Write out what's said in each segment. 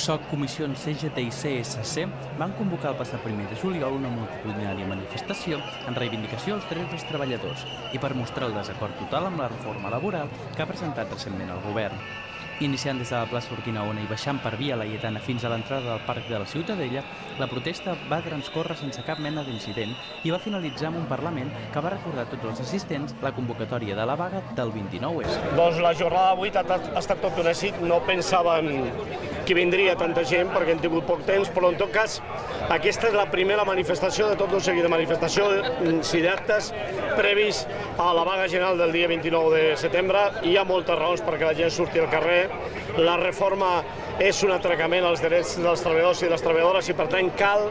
USOC, Comissions, CGT i CSC van convocar el passat 1 de juliol una multitudinària manifestació en reivindicació als drets dels treballadors i per mostrar el desacord total amb la reforma laboral que ha presentat recentment el govern. Iniciant des de la plaça Urquinaona i baixant per Via Laietana fins a l'entrada del Parc de la Ciutadella, la protesta va transcórrer sense cap mena d'incident i va finalitzar amb un Parlament que va recordar a tots els assistents la convocatòria de la vaga del 29S. Doncs la jornada d'avui ha estat tot un èxit. No pensàvem que vindria tanta gent perquè hem tingut poc temps, però en tot cas aquesta és la primera manifestació de tot un seguit de manifestacions i d'actes previs a la vaga general del dia 29 de setembre. Hi ha moltes raons perquè la gent surti al carrer. La reforma és un atracament als drets dels treballadors i de les treballadores i per tant cal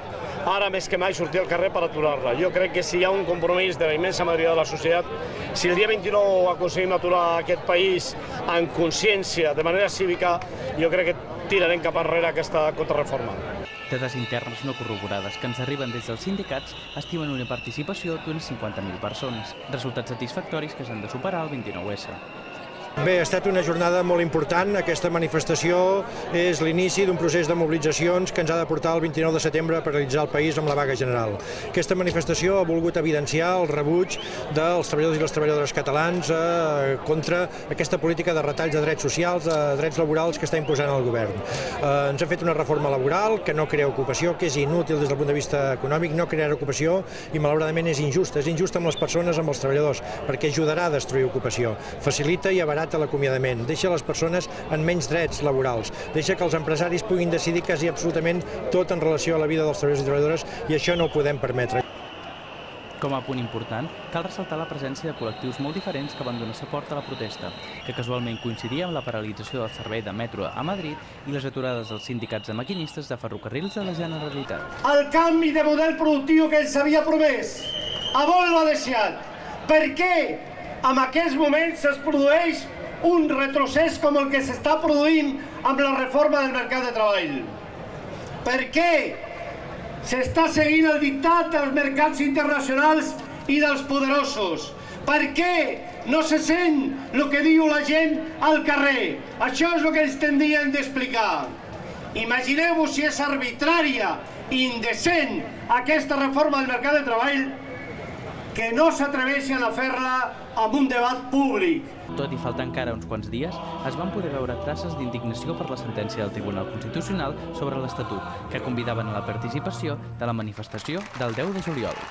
ara més que mai sortir al carrer per aturar-la. Jo crec que si hi ha un compromís de la immensa majoria de la societat, si el dia 29 aconseguim aturar aquest país en consciència, de manera cívica, jo crec que tirarem cap enrere aquesta contrarreforma. Dades internes no corroborades que ens arriben des dels sindicats estimen una participació d'unes 50.000 persones, resultats satisfactoris que s'han de superar el 29S. Bé, ha estat una jornada molt important. Aquesta manifestació és l'inici d'un procés de mobilitzacions que ens ha de portar el 29 de setembre a paralitzar el país amb la vaga general. Aquesta manifestació ha volgut evidenciar el rebuig dels treballadors i les treballadores catalans contra aquesta política de retalls de drets socials, de drets laborals que està imposant el govern. Ens ha fet una reforma laboral que no crea ocupació, que és inútil des del punt de vista econòmic, no crearà ocupació i malauradament és injusta amb les persones, amb els treballadors, perquè ajudarà a destruir ocupació. Facilita i abarata l'acomiadament, deixa les persones en menys drets laborals, deixa que els empresaris puguin decidir quasi absolutament tot en relació a la vida dels treballadors i treballadores i això no ho podem permetre. Com a punt important, cal ressaltar la presència de col·lectius molt diferents que van donar suport a la protesta, que casualment coincidia amb la paralització del servei de metro a Madrid i les aturades dels sindicats de maquinistes de ferrocarrils de la Generalitat. El canvi de model productiu que ens havia promès, a vol l'ha deixat. Per què en aquests moments es produeix un retrocés com el que s'està produint amb la reforma del mercat de treball? Per què s'està seguint el dictat dels mercats internacionals i dels poderosos? Per què no se sent el que diu la gent al carrer? Això és el que ens tindrien d'explicar. Imagineu-vos si és arbitrària i indecent aquesta reforma del mercat de treball que no s'atreveixen a fer-la amb un debat públic. Tot i faltar encara uns quants dies, es van poder veure traces d'indignació per la sentència del Tribunal Constitucional sobre l'Estatut, que convidaven a la participació de la manifestació del 10 de juliol.